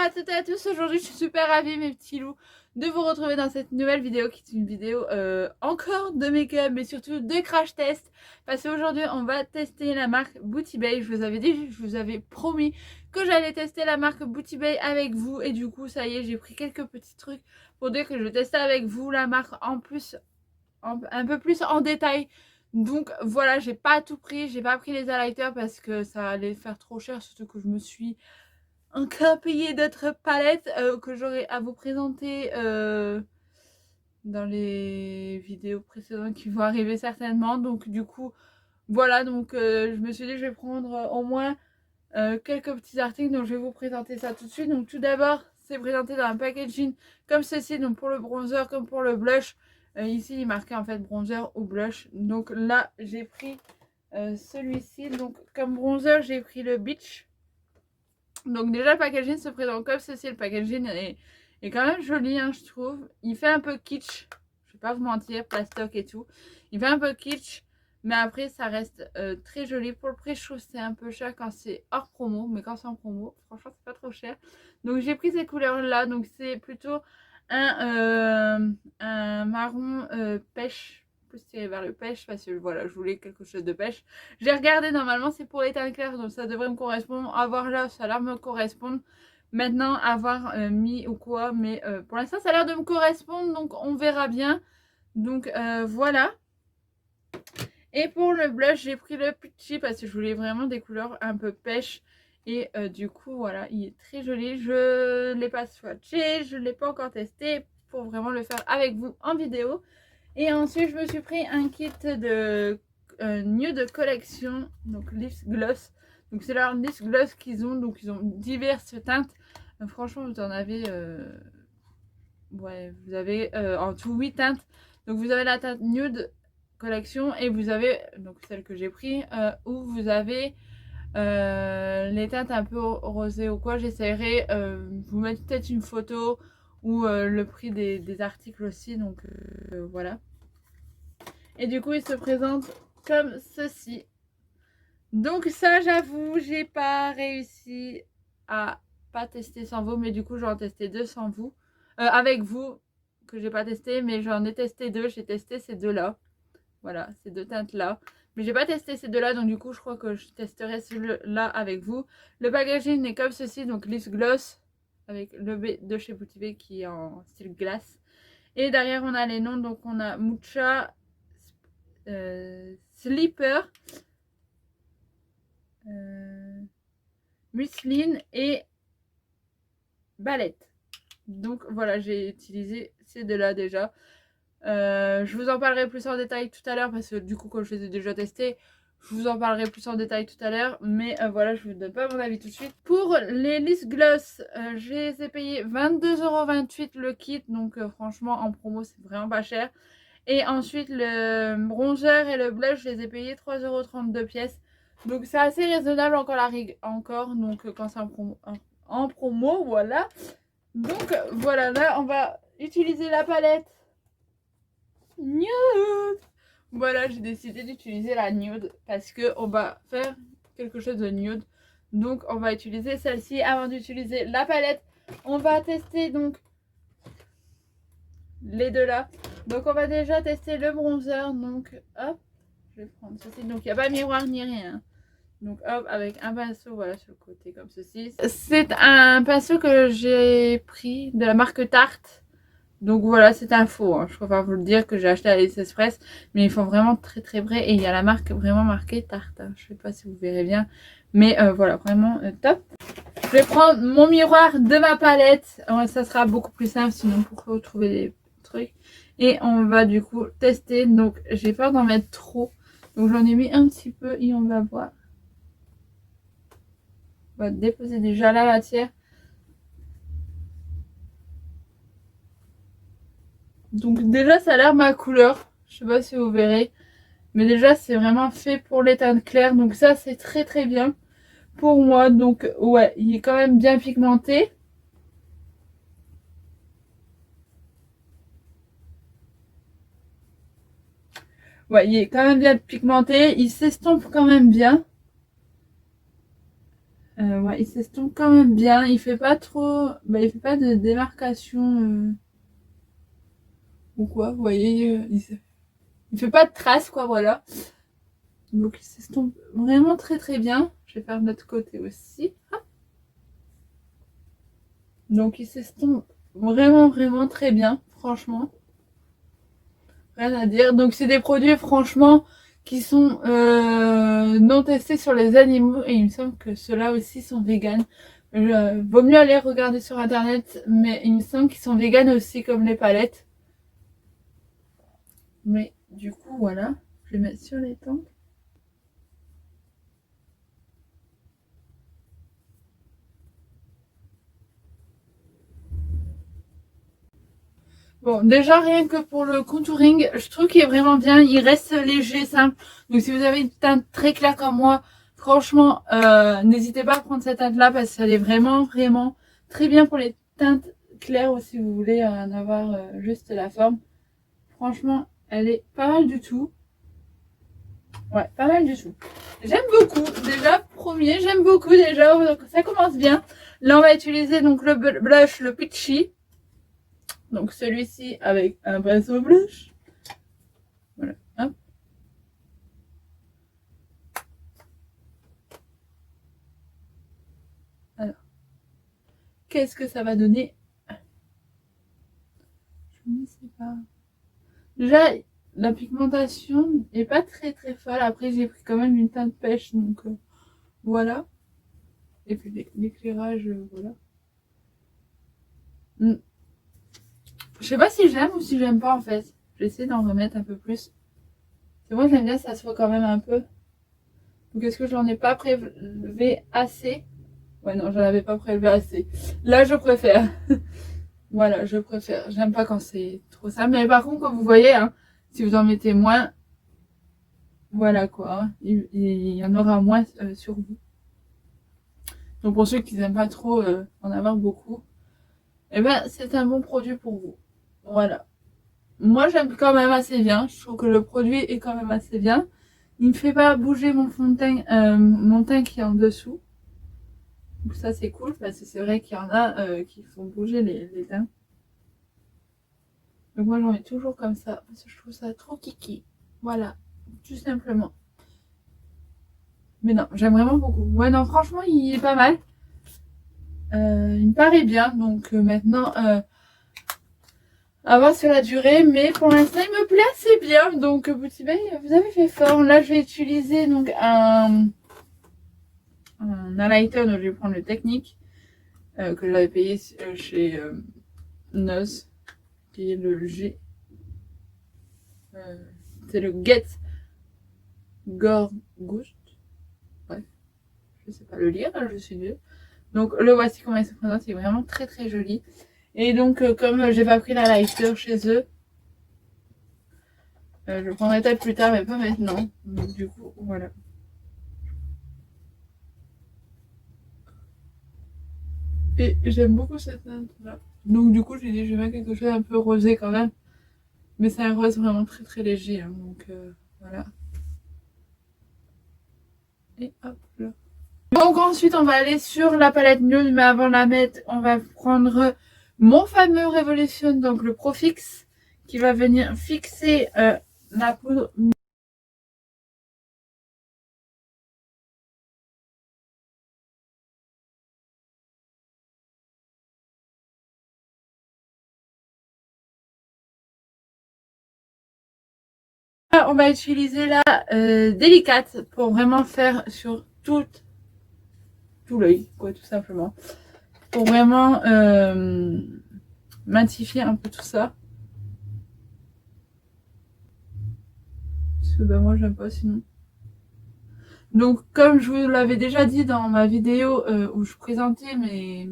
à toutes et à tous, aujourd'hui je suis super ravie mes petits loups de vous retrouver dans cette nouvelle vidéo qui est une vidéo encore de make-up mais surtout de crash test parce qu'aujourd'hui on va tester la marque Booty Bay. Je vous avais dit, je vous avais promis que j'allais tester la marque Booty Bay avec vous et du coup ça y est, j'ai pris quelques petits trucs pour dire que je vais tester avec vous la marque en plus, un peu plus en détail. Donc voilà, j'ai pas tout pris, j'ai pas pris les highlighters parce que ça allait faire trop cher, surtout que je me suis encore payé d'autres palettes que j'aurai à vous présenter dans les vidéos précédentes qui vont arriver certainement. Donc du coup voilà, donc je me suis dit je vais prendre au moins quelques petits articles, donc je vais vous présenter ça tout de suite. Donc tout d'abord c'est présenté dans un packaging comme ceci, donc pour le bronzer comme pour le blush. Ici il est marqué en fait bronzer ou blush, donc là j'ai pris celui-ci. Donc comme bronzer j'ai pris le Beach. Donc déjà le packaging se présente comme ceci. Le packaging est quand même joli hein, je trouve. Il fait un peu kitsch, je vais pas vous mentir, plastoc et tout. Il fait un peu kitsch, mais après ça reste très joli. Pour le prix je trouve c'est un peu cher quand c'est hors promo, mais quand c'est en promo franchement c'est pas trop cher. Donc j'ai pris ces couleurs là, donc c'est plutôt un marron pêche, plus tiré vers le pêche parce que voilà je voulais quelque chose de pêche. J'ai regardé, normalement c'est pour les teintes claires donc ça devrait me correspondre. À voir là ça a l'air de me correspondre. Maintenant à voir mis ou quoi, mais pour l'instant ça a l'air de me correspondre donc on verra bien. Donc voilà. Et pour le blush j'ai pris le Peachy parce que je voulais vraiment des couleurs un peu pêche. Et du coup voilà, il est très joli. Je ne l'ai pas swatché, je ne l'ai pas encore testé pour vraiment le faire avec vous en vidéo. Et ensuite je me suis pris un kit de nude collection, donc Lips Gloss. Donc c'est leur Lips Gloss qu'ils ont, donc ils ont diverses teintes. Franchement vous en avez ouais, vous avez en tout 8 teintes. Donc vous avez la teinte nude collection et vous avez donc celle que j'ai pris où vous avez les teintes un peu rosées ou quoi. J'essaierai vous mettre peut-être une photo ou le prix des articles aussi, donc voilà. Et du coup il se présente comme ceci. Donc ça j'avoue j'ai pas réussi à pas tester sans vous, mais du coup j'en ai testé deux sans vous, avec vous que j'ai pas testé, mais j'en ai testé deux. J'ai testé ces deux là, voilà, ces deux teintes là, mais j'ai pas testé ces deux là, donc du coup je crois que je testerai celui-là avec vous. Le packaging est comme ceci, donc Lips Gloss avec le B de chez Booty Bay qui est en style glace. Et derrière on a les noms, donc on a Mucha, Slipper, Muslin et Balette. Donc voilà, j'ai utilisé ces deux là déjà. Je vous en parlerai plus en détail tout à l'heure parce que du coup comme je les ai déjà testés, je vous en parlerai plus en détail tout à l'heure. Mais voilà, je vous donne pas mon avis tout de suite. Pour les Lips Gloss, je les ai payés 22,28 € le kit. Donc franchement en promo c'est vraiment pas cher. Et ensuite le bronzer et le blush je les ai payés 3,32 € pièce. Donc c'est assez raisonnable encore encore. Donc quand c'est en promo, voilà. Donc voilà, là on va utiliser la palette nude. Voilà, j'ai décidé d'utiliser la nude parce que on va faire quelque chose de nude. Donc on va utiliser celle-ci avant d'utiliser la palette. On va tester donc les deux là. Donc on va déjà tester le bronzer. Donc hop, je vais prendre ceci. Donc il n'y a pas miroir ni rien. Donc hop, avec un pinceau, voilà, sur le côté comme ceci. C'est un pinceau que j'ai pris de la marque Tarte. Donc voilà, c'est un faux, hein. Je préfère vous le dire, que j'ai acheté à AliExpress, mais ils font vraiment très très vrai et il y a la marque vraiment marquée Tarte. Je sais pas si vous verrez bien, mais voilà, vraiment top. Je vais prendre mon miroir de ma palette, ça sera beaucoup plus simple sinon pour retrouver les trucs. Et on va du coup tester, donc j'ai peur d'en mettre trop, donc j'en ai mis un petit peu et on va voir. On va déposer déjà la matière. Donc déjà ça a l'air ma couleur, je sais pas si vous verrez, mais déjà c'est vraiment fait pour les teintes claires, donc ça c'est très très bien pour moi. Donc ouais, il est quand même bien pigmenté. Ouais, il est quand même bien pigmenté, il s'estompe quand même bien. Ouais, il s'estompe quand même bien. Il fait pas trop. Bah, il fait pas de démarcation ou quoi. Vous voyez, il fait pas de traces, quoi, voilà. Donc il s'estompe vraiment très très bien. Je vais faire de l'autre côté aussi. Hop. Donc il s'estompe vraiment vraiment très bien, franchement. Rien à dire. Donc c'est des produits franchement qui sont non testés sur les animaux et il me semble que ceux-là aussi sont véganes. Vaut mieux aller regarder sur internet, mais il me semble qu'ils sont véganes aussi comme les palettes. Mais du coup voilà, je vais mettre sur les tempes. Bon, déjà rien que pour le contouring, je trouve qu'il est vraiment bien. Il reste léger, simple. Donc si vous avez une teinte très claire comme moi, franchement, n'hésitez pas à prendre cette teinte-là parce qu'elle est vraiment, vraiment très bien pour les teintes claires ou si vous voulez en avoir juste la forme. Franchement, elle est pas mal du tout. Ouais, pas mal du tout. J'aime beaucoup. Déjà, premier, j'aime beaucoup déjà. Donc ça commence bien. Là, on va utiliser donc le blush, le Peachy. Donc celui-ci avec un pinceau blush. Voilà, hop. Alors, qu'est-ce que ça va donner? Je ne sais pas. Déjà, la pigmentation est pas très très folle. Après, j'ai pris quand même une teinte pêche, donc voilà. Et puis l'éclairage, voilà. Je sais pas si j'aime ou si j'aime pas en fait. J'essaie d'en remettre un peu plus. C'est moi j'aime bien, ça se voit quand même un peu. Donc est-ce que j'en ai pas prélevé assez? Ouais non, j'en avais pas prélevé assez. Là je préfère. Voilà, je préfère. J'aime pas quand c'est trop ça. Mais par contre, comme vous voyez, hein, si vous en mettez moins, voilà quoi. Hein, il y en aura moins sur vous. Donc pour ceux qui n'aiment pas trop en avoir beaucoup, eh ben c'est un bon produit pour vous. Voilà. Moi j'aime quand même assez bien. Je trouve que le produit est quand même assez bien. Il ne fait pas bouger mon fond de teint, mon teint qui est en dessous. Donc ça c'est cool parce que c'est vrai qu'il y en a qui font bouger les teints. Donc moi j'en mets toujours comme ça parce que je trouve ça trop kiki. Voilà, tout simplement. Mais non, j'aime vraiment beaucoup. Ouais non, franchement il est pas mal. Il me paraît bien. Donc maintenant, à voir sur la durée. Mais pour l'instant il me plaît assez bien. Donc petit bail, vous avez fait fort. Là je vais utiliser donc un highlighter. Donc je vais prendre le Technique. Que j'avais payé chez Noz, qui est le G. C'est le Get Gorgust. Bref, je sais pas le lire, je suis nulle. Donc le voici comment il se présente, il est vraiment très très joli. Et donc comme j'ai pas pris la lighter chez eux, je le prendrai peut-être plus tard mais pas maintenant. Donc du coup voilà. Et j'aime beaucoup cette teinte là. Donc du coup j'ai dit je vais mettre quelque chose un peu rosé quand même. Mais c'est un rose vraiment très très léger. Hein, donc voilà. Et hop là. Donc ensuite on va aller sur la palette nude, mais avant de la mettre on va prendre mon fameux Revolution, donc le Pro Fix, qui va venir fixer la poudre. On va utiliser la délicate pour vraiment faire sur tout l'œil, quoi, tout simplement. Pour vraiment matifier un peu tout ça. Parce que ben, moi j'aime pas sinon. Donc comme je vous l'avais déjà dit dans ma vidéo où je présentais mes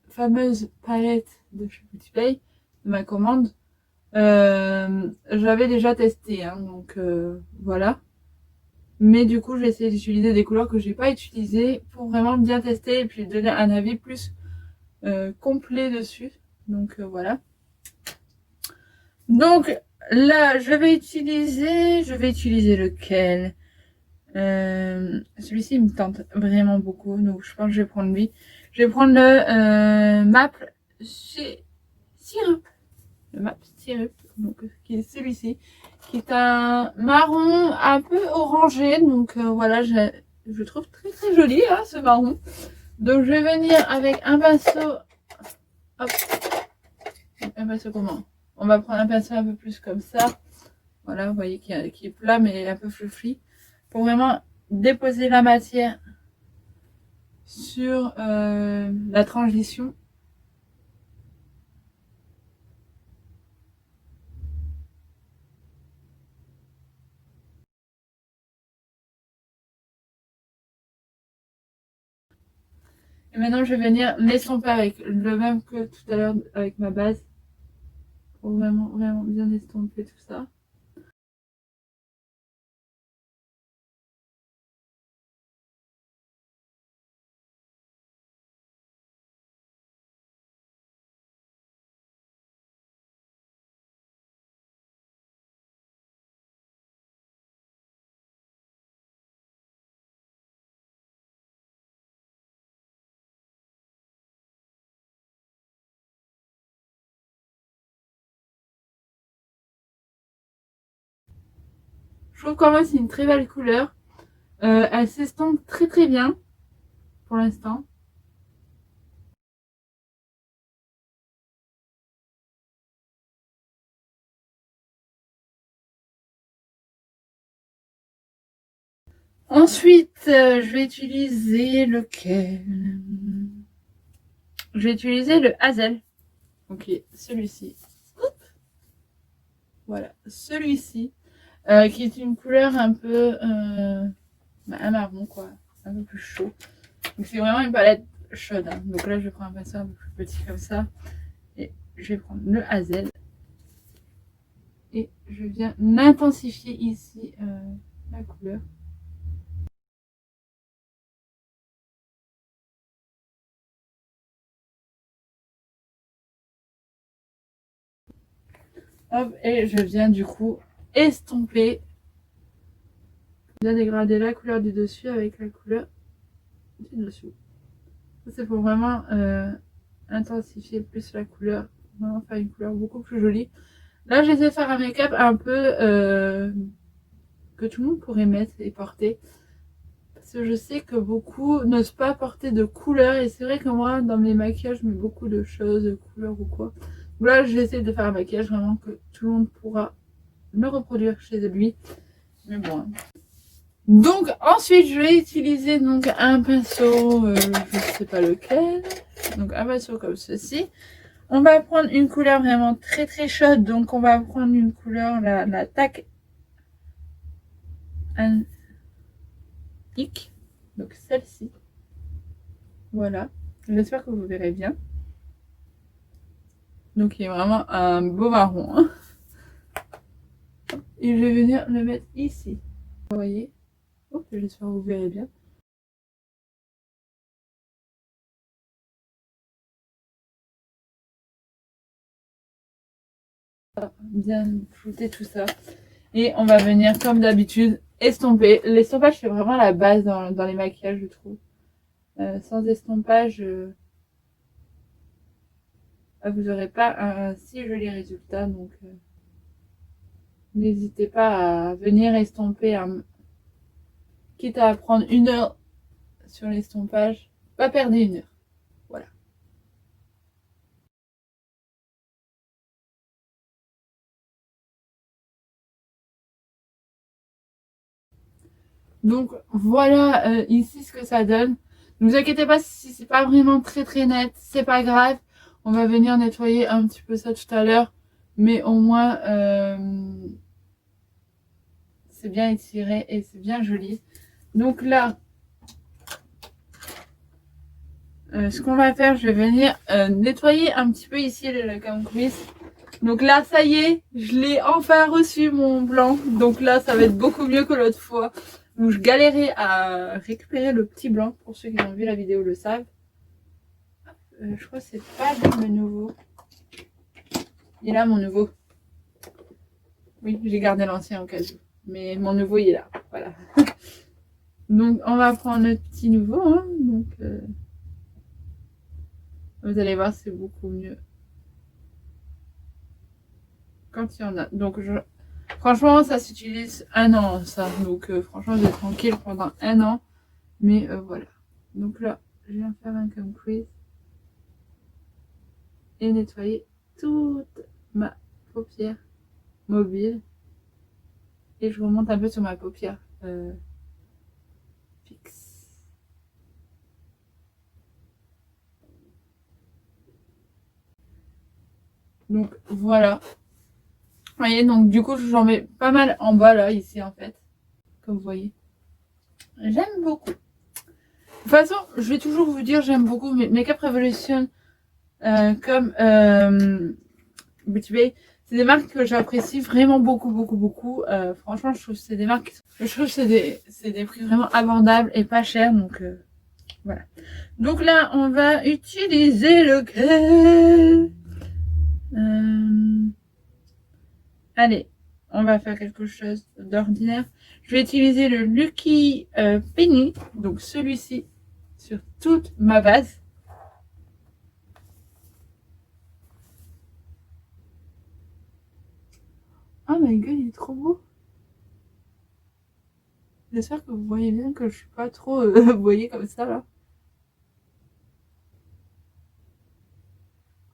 fameuses palettes de chez Beauty Bay, de ma commande, j'avais déjà testé, hein, donc voilà. Mais du coup, j'ai essayé d'utiliser des couleurs que j'ai pas utilisées pour vraiment bien tester et puis donner un avis plus complet dessus. Donc voilà. Donc là, je vais utiliser lequel? Celui-ci me tente vraiment beaucoup, donc je pense que je vais prendre lui. Je vais prendre le Maple Syrup. Le Maple Syrup, donc qui est celui-ci, qui est un marron un peu orangé, donc voilà, je trouve très très joli hein, ce marron. Donc je vais venir avec un pinceau. Hop, un pinceau comment? On va prendre un pinceau un peu plus comme ça. Voilà, vous voyez qui est plat mais un peu fluffy. Pour vraiment déposer la matière sur la transition. Et maintenant je vais venir l'estomper avec le même que tout à l'heure avec ma base. Pour vraiment bien estomper tout ça. Je trouve quand même c'est une très belle couleur. Elle s'estompe très très bien pour l'instant. Ensuite, je vais utiliser lequel? Je vais utiliser le Hazel. Ok, celui-ci. Voilà, celui-ci. Qui est une couleur un peu un marron quoi, un peu plus chaud. Donc c'est vraiment une palette chaude. Hein. Donc là je prends un pinceau un peu plus petit comme ça et je vais prendre le Hazel et je viens intensifier ici la couleur. Hop, et je viens du coup estomper, bien dégrader la couleur du dessus avec la couleur du dessous. C'est pour vraiment intensifier plus la couleur, vraiment faire une couleur beaucoup plus jolie. Là j'essaie de faire un make-up un peu que tout le monde pourrait mettre et porter. Parce que je sais que beaucoup n'osent pas porter de couleurs et c'est vrai que moi dans mes maquillages je mets beaucoup de choses, de couleurs ou quoi. Donc là j'essaie de faire un maquillage vraiment que tout le monde pourra le reproduire chez lui. Mais bon. Donc ensuite je vais utiliser donc un pinceau, je sais pas lequel. Donc un pinceau comme ceci. On va prendre une couleur vraiment très très chaude. Donc on va prendre une couleur, la tac Ick. Donc celle-ci. Voilà. J'espère que vous verrez bien. Donc il est vraiment un beau marron. Hein. Et je vais venir le mettre ici. Vous voyez. Oh, j'espère que vous verrez bien. Bien flouter tout ça. Et on va venir comme d'habitude estomper. L'estompage c'est vraiment la base dans les maquillages je trouve. Sans estompage, vous n'aurez pas un si joli résultat. Donc n'hésitez pas à venir estomper. Quitte à prendre 1 heure sur l'estompage, pas perdre 1 heure. Voilà. Donc voilà ici ce que ça donne. Ne vous inquiétez pas si c'est pas vraiment très très net, c'est pas grave. On va venir nettoyer un petit peu ça tout à l'heure. Mais au moins c'est bien étiré et c'est bien joli. Donc là, ce qu'on va faire, je vais venir nettoyer un petit peu ici la cam cuisse. Donc là, ça y est, je l'ai enfin reçu mon blanc. Donc là, ça va être beaucoup mieux que l'autre fois. Donc je galérais à récupérer le petit blanc. Pour ceux qui ont vu la vidéo le savent. Je crois que c'est pas lui le nouveau. Il est là mon nouveau. Oui, j'ai gardé l'ancien au cas où. Mais mon nouveau, il est là. Voilà. Donc, on va prendre le petit nouveau. Hein. Donc, vous allez voir, c'est beaucoup mieux quand il y en a. Donc, franchement, ça s'utilise 1 an, ça. Donc, franchement, je vais être tranquille pendant 1 an. Mais voilà. Donc là, je viens faire un comme quiz et nettoyer toute ma paupière mobile. Et je remonte un peu sur ma paupière fixe. Donc voilà. Vous voyez, donc du coup, j'en mets pas mal en bas là, ici en fait. Comme vous voyez. J'aime beaucoup. De toute façon, je vais toujours vous dire, j'aime beaucoup Makeup Revolution comme Beauty Bay. C'est des marques que j'apprécie vraiment beaucoup. Franchement, je trouve que c'est des marques, je trouve que c'est des prix vraiment abordables et pas chers. Donc voilà. Donc là, on va utiliser lequel allez, on va faire quelque chose d'ordinaire. Je vais utiliser le Lucky Penny, donc celui-ci, sur toute ma base. Oh my god, il est trop beau. J'espère que vous voyez bien que je suis pas trop vous voyez comme ça là.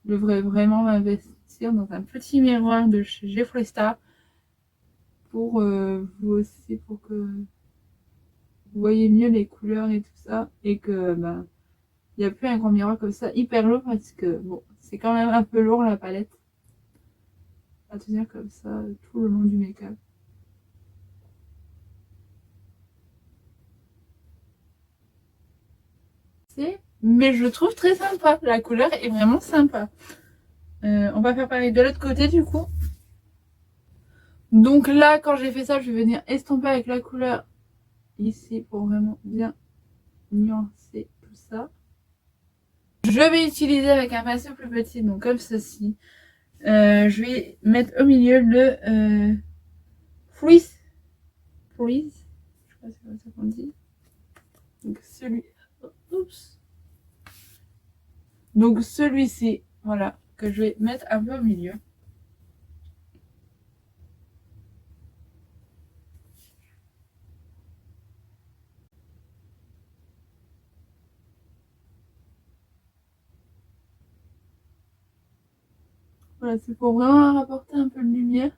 Je devrais vraiment m'investir dans un petit miroir de chez Jeffree Star pour vous aussi, pour que vous voyez mieux les couleurs et tout ça, et que ben il n'y a plus un grand miroir comme ça hyper lourd, parce que bon, c'est quand même un peu lourd la palette à tenir comme ça tout le long du make-up. Mais je le trouve très sympa, la couleur est vraiment sympa. On va faire pareil de l'autre côté du coup. Donc là, quand j'ai fait ça, je vais venir estomper avec la couleur ici pour vraiment bien nuancer tout ça. Je vais utiliser avec un pinceau plus petit, donc comme ceci. Je vais mettre au milieu le Freeze. Freeze. Je crois que c'est comme ça qu'on dit. Donc celui. Oups. Donc celui-ci, voilà, que je vais mettre un peu au milieu. Voilà, c'est pour vraiment rapporter un peu de lumière.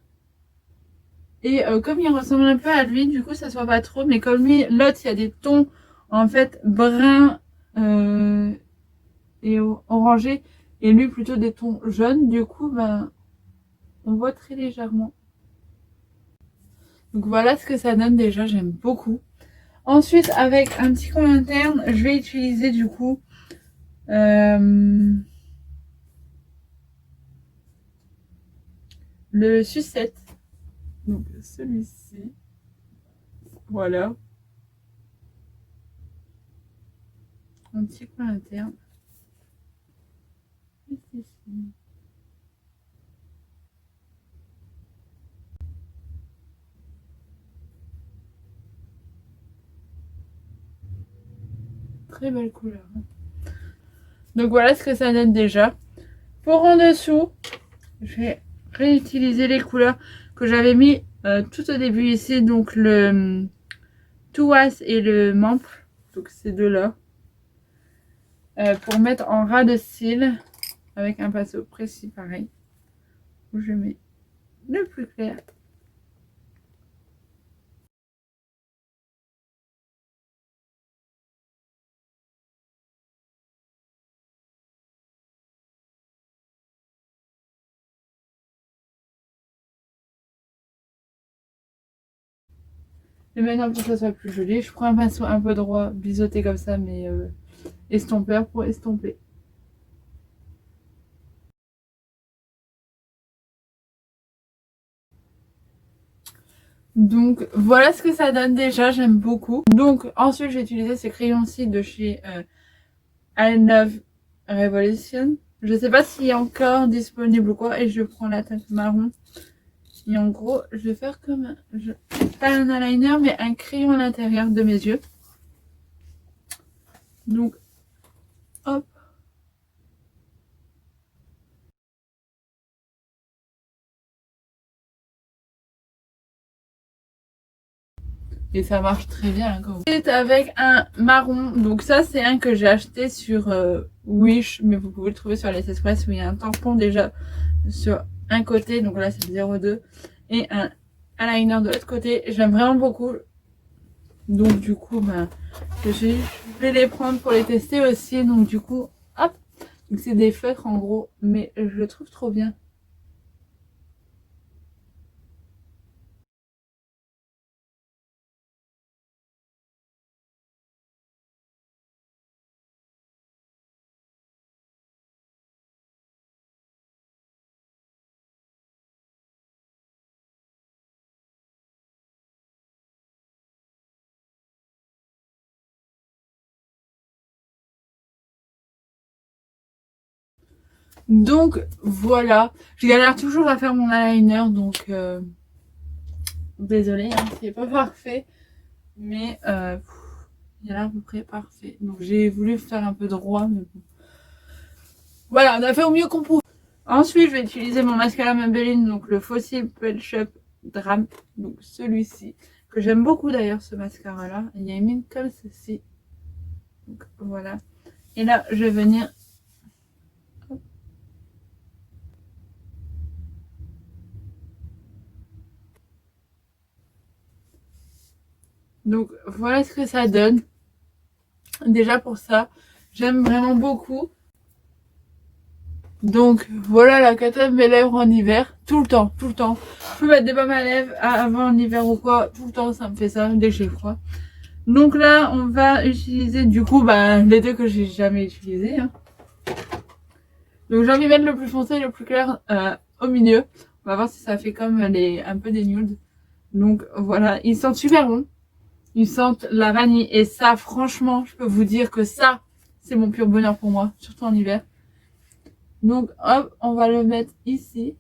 Et comme il ressemble un peu à lui, du coup ça soit pas trop, mais comme lui, l'autre il y a des tons en fait bruns et orangés, et lui plutôt des tons jaunes, du coup ben on voit très légèrement. Donc voilà ce que ça donne déjà, j'aime beaucoup. Ensuite, avec un petit coin interne, je vais utiliser du coup le sucette. Donc celui-ci. Voilà. Un petit coin interne. Ici. Très belle couleur. Donc voilà ce que ça donne déjà. Pour en dessous, je vais réutiliser les couleurs que j'avais mis tout au début ici. Donc le Touas et le Memple. Donc ces deux-là. Pour mettre en ras de cils. Avec un pinceau précis pareil. Où je mets le plus clair. Et maintenant pour que ça soit plus joli, je prends un pinceau un peu droit, biseauté comme ça, mais estompeur pour estomper. Donc voilà ce que ça donne déjà, j'aime beaucoup. Donc ensuite j'ai utilisé ces crayons-ci de chez I Love Revolution. Je sais pas s'il est encore disponible ou quoi, et je prends la teinte marron. Et en gros, je vais faire comme pas un eyeliner, mais un crayon à l'intérieur de mes yeux. Donc, hop. Et ça marche très bien. Hein, c'est avec un marron. Donc ça, c'est un que j'ai acheté sur Wish. Mais vous pouvez le trouver sur AliExpress où il y a un tampon déjà sur un côté. Donc là, c'est le 02. Et un eyeliner de l'autre côté. J'aime vraiment beaucoup. Donc du coup, ben, je vais les prendre pour les tester aussi. Donc du coup, hop. Donc c'est des feutres en gros. Mais je le trouve trop bien. Donc voilà, je galère toujours à faire mon eyeliner, donc désolée, hein, c'est pas parfait, mais il a à peu près parfait. Donc j'ai voulu faire un peu droit, mais bon. Voilà, on a fait au mieux qu'on pouvait. Ensuite, je vais utiliser mon mascara Maybelline, donc le Fossil Pearl Shop Drame, donc celui-ci, que j'aime beaucoup d'ailleurs ce mascara-là. Il y a une mine comme ceci, donc voilà. Et là, je vais venir donc voilà ce que ça donne. Déjà pour ça, j'aime vraiment beaucoup. Donc voilà la cata de mes lèvres en hiver, tout le temps, tout le temps. Je peux mettre des baumes à lèvres avant en hiver ou quoi, tout le temps ça me fait ça dès que j'ai froid. Donc là on va utiliser du coup les deux que j'ai jamais utilisés. Hein. Donc j'ai envie de mettre le plus foncé et le plus clair au milieu. On va voir si ça fait comme un peu des nudes. Donc voilà, ils sentent super bon. Ils sentent la vanille et ça franchement je peux vous dire que ça c'est mon pur bonheur pour moi, surtout en hiver. Donc hop, on va le mettre ici.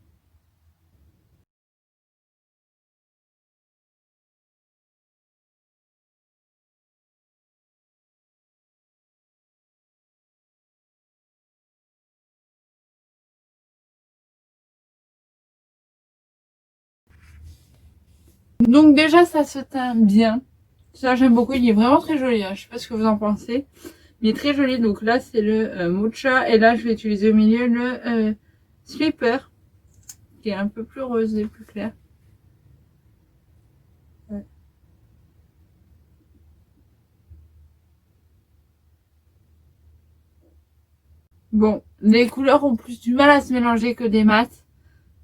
Donc déjà ça se teint bien. Ça j'aime beaucoup, il est vraiment très joli. Hein. Je sais pas ce que vous en pensez. Il est très joli. Donc là c'est le Mocha et là je vais utiliser au milieu le Slipper qui est un peu plus rosé, plus clair. Ouais. Bon, les couleurs ont plus du mal à se mélanger que des mats.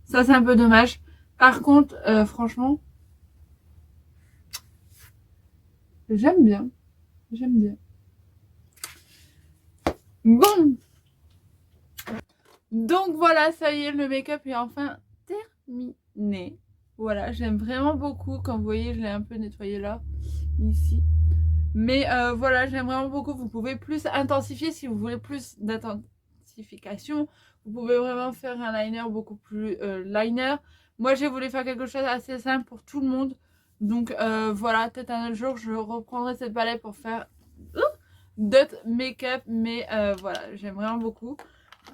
Ça c'est un peu dommage. Par contre, franchement, j'aime bien. J'aime bien. Bon, donc voilà, ça y est, le make-up est enfin terminé. Voilà, j'aime vraiment beaucoup. Comme vous voyez, je l'ai un peu nettoyé là, ici. Mais voilà, j'aime vraiment beaucoup. Vous pouvez plus intensifier si vous voulez plus d'intensification. Vous pouvez vraiment faire un liner beaucoup plus liner. Moi, j'ai voulu faire quelque chose assez simple pour tout le monde. Donc voilà, peut-être un autre jour, je reprendrai cette palette pour faire d'autres make-up. Mais voilà, j'aime vraiment beaucoup.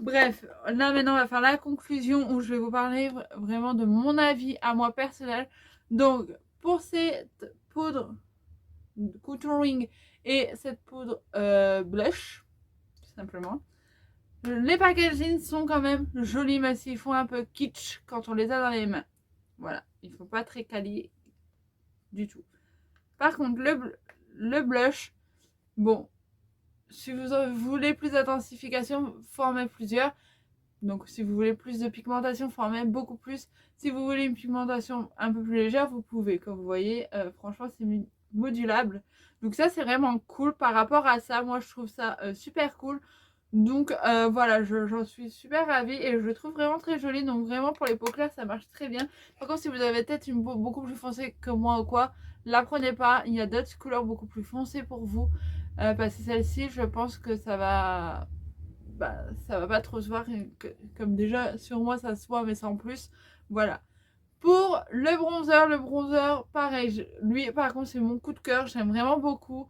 Bref, là maintenant on va faire la conclusion où je vais vous parler vraiment de mon avis à moi personnel. Donc pour cette poudre contouring et cette poudre blush, tout simplement, les packaging sont quand même jolis mais s'ils font un peu kitsch quand on les a dans les mains. Voilà, ils ne font pas très quali du tout. Par contre le blush, bon, si vous voulez plus d'intensification, faut en mettre plusieurs. Donc si vous voulez plus de pigmentation, il faut en mettre beaucoup plus. Si vous voulez une pigmentation un peu plus légère, vous pouvez. Comme vous voyez, franchement, c'est modulable. Donc ça, c'est vraiment cool. Par rapport à ça, moi, je trouve ça super cool. Donc voilà, j'en suis super ravie et je le trouve vraiment très joli. Donc vraiment, pour les peaux claires, ça marche très bien. Par contre, si vous avez peut-être une peau beaucoup plus foncée que moi ou quoi, la prenez pas. Il y a d'autres couleurs beaucoup plus foncées pour vous. Parce que celle-ci, je pense que ça va pas trop se voir comme déjà sur moi ça se voit mais sans plus, voilà. Pour le bronzer, pareil, lui par contre c'est mon coup de cœur, j'aime vraiment beaucoup.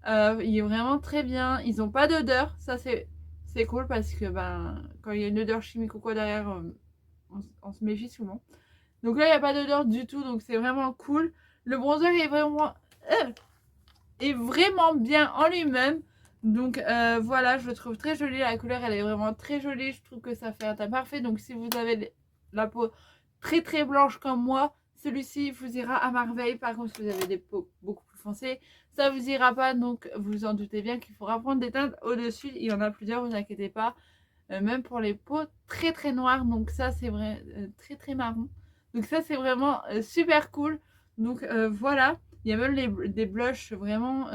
Il est vraiment très bien, ils n'ont pas d'odeur, ça c'est cool parce que ben, quand il y a une odeur chimique ou quoi derrière, on se méfie souvent. Donc là il n'y a pas d'odeur du tout, donc c'est vraiment cool. Le bronzer est vraiment bien en lui-même. Donc voilà, je le trouve très joli, la couleur elle est vraiment très jolie, je trouve que ça fait un teint parfait. Donc si vous avez la peau très très blanche comme moi, celui-ci vous ira à merveille. Par contre si vous avez des peaux beaucoup plus foncées, ça vous ira pas. Donc vous en doutez bien qu'il faudra prendre des teintes au-dessus. Il y en a plusieurs, vous inquiétez pas. Même pour les peaux très très noires, donc ça c'est vrai, très très marron. Donc ça c'est vraiment super cool. Donc voilà, il y a même des blushs vraiment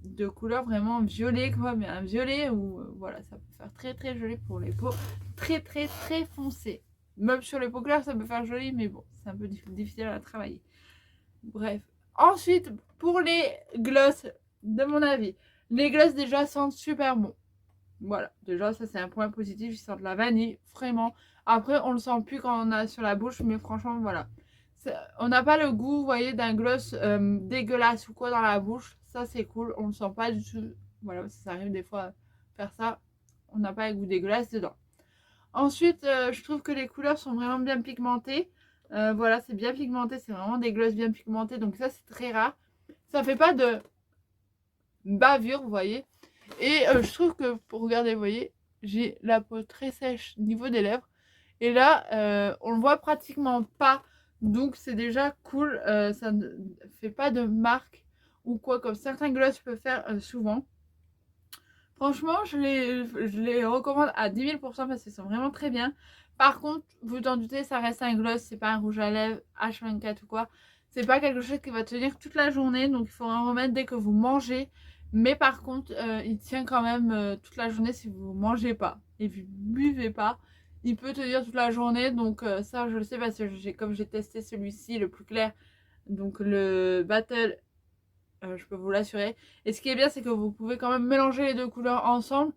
de couleur vraiment violet quoi, mais un violet où voilà, ça peut faire très très joli pour les peaux très très très foncées. Même sur les peaux claires ça peut faire joli, mais bon, c'est un peu difficile à travailler. Bref, ensuite pour les gloss, de mon avis, les gloss déjà sentent super bon. Voilà, déjà ça c'est un point positif, ils sentent la vanille, vraiment. Après on le sent plus quand on a sur la bouche, mais franchement voilà. On n'a pas le goût, vous voyez, d'un gloss dégueulasse ou quoi dans la bouche. Ça c'est cool, on le sent pas du tout. Voilà, ça arrive des fois à faire ça. On n'a pas le goût dégueulasse dedans. Ensuite, je trouve que les couleurs sont vraiment bien pigmentées. Voilà, c'est bien pigmenté, c'est vraiment des gloss bien pigmentés. Donc ça c'est très rare. Ça fait pas de bavure, vous voyez. Et je trouve que, pour regarder, vous voyez, j'ai la peau très sèche au niveau des lèvres. Et là, on le voit pratiquement pas. Donc c'est déjà cool. Ça ne fait pas de marque ou quoi, comme certains gloss peuvent faire souvent. Franchement, je les recommande à 10 000 % parce qu'ils sont vraiment très bien. Par contre, vous en doutez, ça reste un gloss, c'est pas un rouge à lèvres H24 ou quoi. C'est pas quelque chose qui va tenir toute la journée, donc il faut en remettre dès que vous mangez. Mais par contre, il tient quand même toute la journée si vous ne mangez pas et vous buvez pas. Il peut tenir toute la journée, donc ça je le sais parce que comme j'ai testé celui-ci, le plus clair, donc le Battle, je peux vous l'assurer. Et ce qui est bien, c'est que vous pouvez quand même mélanger les deux couleurs ensemble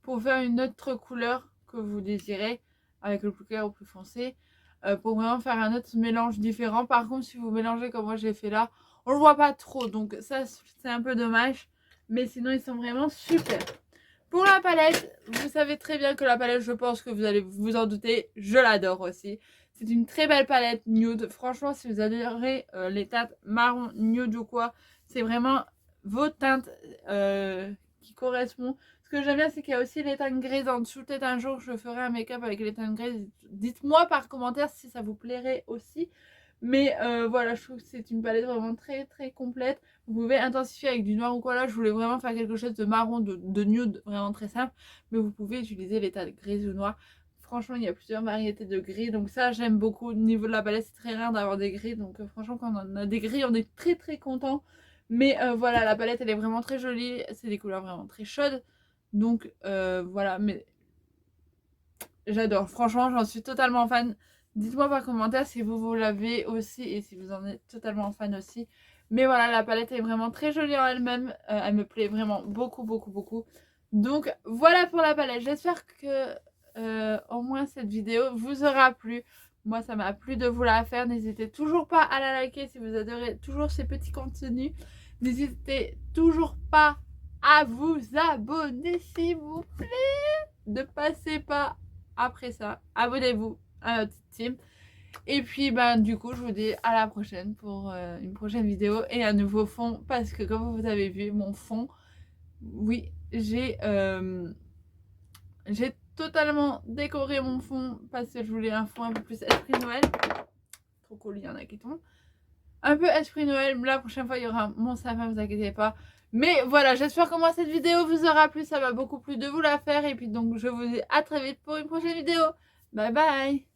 pour faire une autre couleur que vous désirez, avec le plus clair ou le plus foncé, pour vraiment faire un autre mélange différent. Par contre, si vous mélangez comme moi j'ai fait là, on le voit pas trop, donc ça c'est un peu dommage. Mais sinon, ils sont vraiment super. Pour la palette, vous savez très bien que la palette, je pense que vous allez vous en douter, je l'adore aussi. C'est une très belle palette nude. Franchement, si vous adorez les teintes marron, nude ou quoi, c'est vraiment vos teintes qui correspondent. Ce que j'aime bien, c'est qu'il y a aussi les teintes grises en dessous. Peut-être un jour, je ferai un make-up avec les teintes grises. Dites-moi par commentaire si ça vous plairait aussi. Mais voilà, je trouve que c'est une palette vraiment très très complète. Vous pouvez intensifier avec du noir ou quoi. Là, je voulais vraiment faire quelque chose de marron, de nude, vraiment très simple. Mais vous pouvez utiliser les teintes grises ou noires. Franchement, il y a plusieurs variétés de gris. Donc ça, j'aime beaucoup. Au niveau de la palette, c'est très rare d'avoir des gris. Donc franchement, quand on a des gris, on est très très content. Mais voilà, la palette, elle est vraiment très jolie. C'est des couleurs vraiment très chaudes. Donc voilà, mais j'adore. Franchement, j'en suis totalement fan. Dites-moi par commentaire si vous l'avez aussi et si vous en êtes totalement fan aussi. Mais voilà, la palette est vraiment très jolie en elle-même. Elle me plaît vraiment beaucoup, beaucoup, beaucoup. Donc voilà pour la palette. J'espère que au moins cette vidéo vous aura plu. Moi, ça m'a plu de vous la faire. N'hésitez toujours pas à la liker si vous adorez toujours ces petits contenus. N'hésitez toujours pas à vous abonner s'il vous plaît. Ne passez pas après ça. Abonnez-vous à notre team. Et puis ben du coup je vous dis à la prochaine pour une prochaine vidéo et un nouveau fond parce que comme vous avez vu mon fond, oui j'ai totalement décoré mon fond parce que je voulais un fond un peu plus esprit Noël. Trop cool, il y en a qui tombent. Un peu esprit Noël, la prochaine fois il y aura mon sapin, vous inquiétez pas. Mais voilà, j'espère que moi cette vidéo vous aura plu, ça m'a beaucoup plu de vous la faire. Et puis donc je vous dis à très vite pour une prochaine vidéo. Bye bye.